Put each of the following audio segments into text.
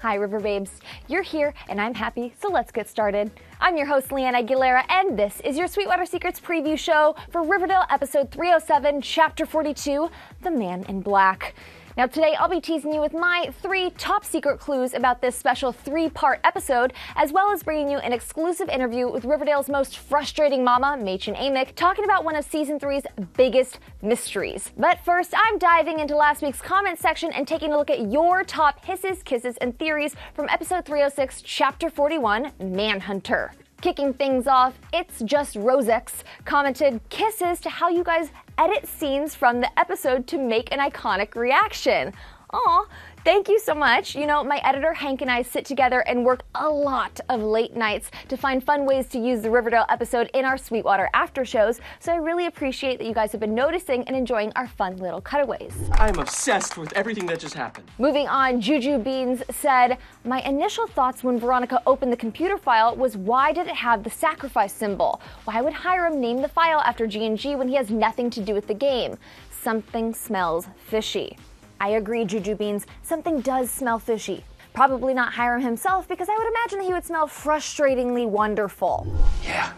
Hi, Riverbabes. You're here, and I'm happy, so let's get started. I'm your host, Leanne Aguilera, and this is your Sweetwater Secrets preview show for Riverdale episode 307, chapter 42, The Man in Black. Now today I'll be teasing you with my 3 top secret clues about this special 3-part episode, as well as bringing you an exclusive interview with Riverdale's most frustrating mama, Madchen Amick, talking about one of season 3's biggest mysteries. But first, I'm diving into last week's comment section and taking a look at your top hisses, kisses, and theories from episode 306, chapter 41, Manhunter. Kicking things off, It's Just Rosex commented, kisses to how you guys edit scenes from the episode to make an iconic reaction. Aw, thank you so much. You know, my editor Hank and I sit together and work a lot of late nights to find fun ways to use the Riverdale episode in our Sweetwater after shows, so I really appreciate that you guys have been noticing and enjoying our fun little cutaways. I'm obsessed with everything that just happened. Moving on, Juju Beans said, my initial thoughts when Veronica opened the computer file was, why did it have the sacrifice symbol? Why would Hiram name the file after G&G when he has nothing to do with the game? Something smells fishy. I agree, Juju Beans. Something does smell fishy. Probably not Hiram himself, because I would imagine that he would smell frustratingly wonderful. Yeah.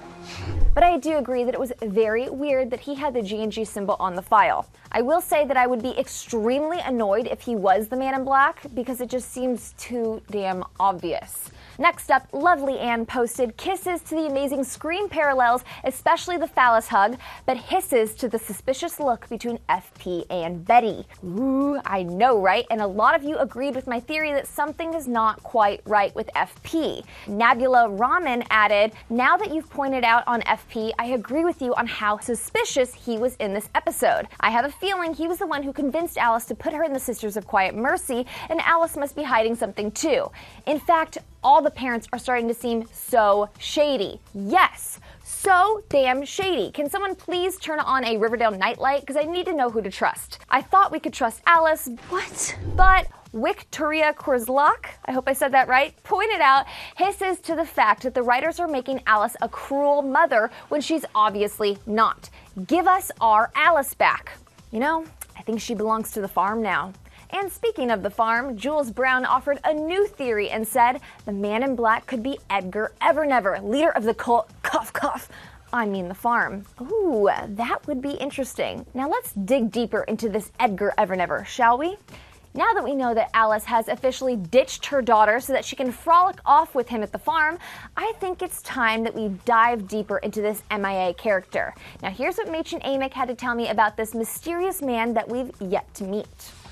But I do agree that it was very weird that he had the G&G symbol on the file. I will say that I would be extremely annoyed if he was the Man in Black, because it just seems too damn obvious. Next up, Lovely Ann posted kisses to the amazing screen parallels, especially the phallus hug, but hisses to the suspicious look between FP and Betty. Ooh, I know, right? And a lot of you agreed with my theory that something is not quite right with FP. Nabula Ramen added, now that you've pointed out on FP, I agree with you on how suspicious he was in this episode. I have a feeling he was the one who convinced Alice to put her in the Sisters of Quiet Mercy, and Alice must be hiding something too. In fact, all the parents are starting to seem so shady. Yes, so damn shady. Can someone please turn on a Riverdale nightlight? Because I need to know who to trust. I thought we could trust Alice. What? But Victoria Kurzlach, I hope I said that right, pointed out hisses to the fact that the writers are making Alice a cruel mother when she's obviously not. Give us our Alice back. You know, I think she belongs to the farm now. And speaking of the farm, Jules Brown offered a new theory and said the Man in Black could be Edgar Evernever, leader of the cult, the farm. Ooh, that would be interesting. Now let's dig deeper into this Edgar Evernever, shall we? Now that we know that Alice has officially ditched her daughter so that she can frolic off with him at the farm, I think it's time that we dive deeper into this MIA character. Now here's what Mädchen Amick had to tell me about this mysterious man that we've yet to meet.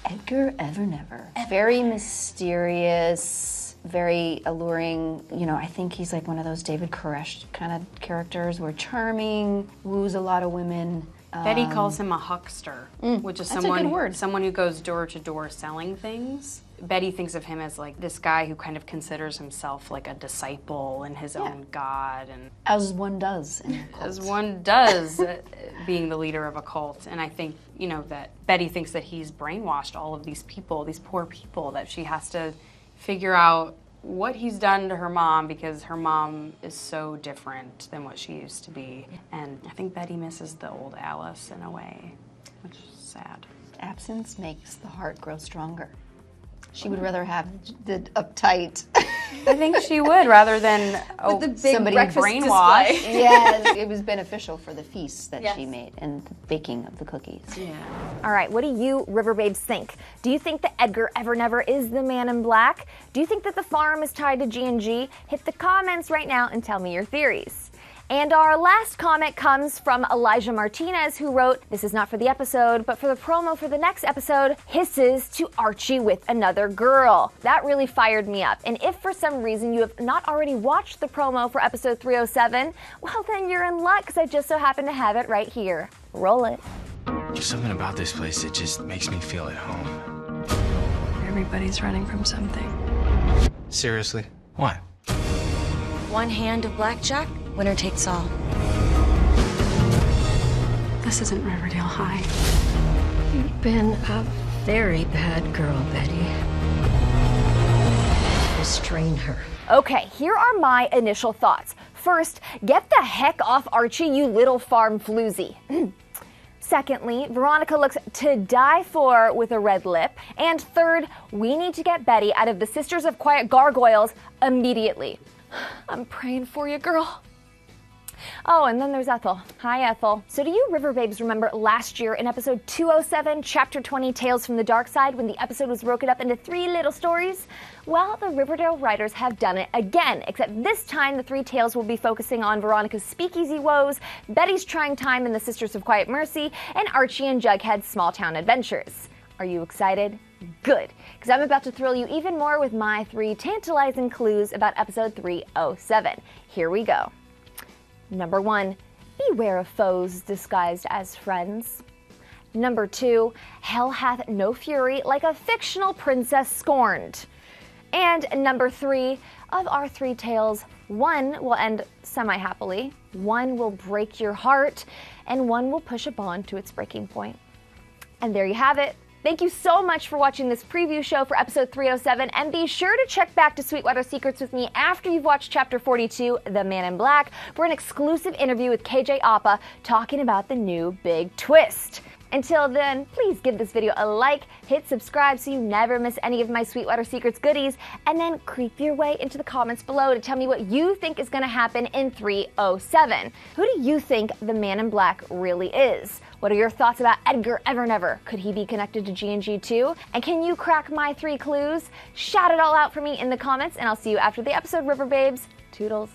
Edgar Evernever. Very mysterious, very alluring. You know, I think he's like one of those David Koresh kind of characters, where charming, woos a lot of women. Betty calls him a huckster, which is that's a good word. someone who goes door to door selling things. Betty thinks of him as like this guy who kind of considers himself like a disciple and his own god, and as one does in a cult. As one does, being the leader of a cult. And I think, you know, that Betty thinks that he's brainwashed all of these people, these poor people, that she has to figure out what he's done to her mom, because her mom is so different than what she used to be. And I think Betty misses the old Alice in a way, which is sad. Absence makes the heart grow stronger. She would rather have the uptight. I think she would, rather than somebody brainwashed. Yes, it was beneficial for the feast that she made and the baking of the cookies. Yeah. All right, what do you Riverbabes think? Do you think that Edgar Evernever is the Man in Black? Do you think that the farm is tied to G&G? Hit the comments right now and tell me your theories. And our last comment comes from Elijah Martinez, who wrote, this is not for the episode, but for the promo for the next episode, hisses to Archie with another girl. That really fired me up. And if for some reason you have not already watched the promo for episode 307, well then you're in luck, because I just so happen to have it right here. Roll it. There's something about this place that just makes me feel at home. Everybody's running from something. Seriously? What? One hand of blackjack, winner takes all. This isn't Riverdale High. You've been a very bad girl, Betty. Restrain her. Okay, here are my initial thoughts. First, get the heck off Archie, you little farm floozy. Secondly, Veronica looks to die for with a red lip. And third, we need to get Betty out of the Sisters of Quiet Gargoyles immediately. I'm praying for you, girl. Oh, and then there's Ethel. Hi, Ethel. So do you Riverbabes remember last year in episode 207, chapter 20, Tales from the Dark Side, when the episode was broken up into 3 little stories? Well, the Riverdale writers have done it again, except this time the 3 tales will be focusing on Veronica's speakeasy woes, Betty's trying time in the Sisters of Quiet Mercy, and Archie and Jughead's small town adventures. Are you excited? Good, because I'm about to thrill you even more with my 3 tantalizing clues about episode 307. Here we go. Number 1, beware of foes disguised as friends. Number 2, hell hath no fury like a fictional princess scorned. And number 3, of our 3 tales, 1 will end semi-happily, 1 will break your heart, and 1 will push a bond to its breaking point. And there you have it. Thank you so much for watching this preview show for episode 307, and be sure to check back to Sweetwater Secrets with me after you've watched chapter 42, The Man in Black, for an exclusive interview with KJ Apa talking about the new big twist. Until then, please give this video a like, hit subscribe so you never miss any of my Sweetwater Secrets goodies, and then creep your way into the comments below to tell me what you think is going to happen in 307. Who do you think the Man in Black really is? What are your thoughts about Edgar Evernever? Could he be connected to G&G too? And can you crack my 3 clues? Shout it all out for me in the comments, and I'll see you after the episode, Riverbabes. Toodles.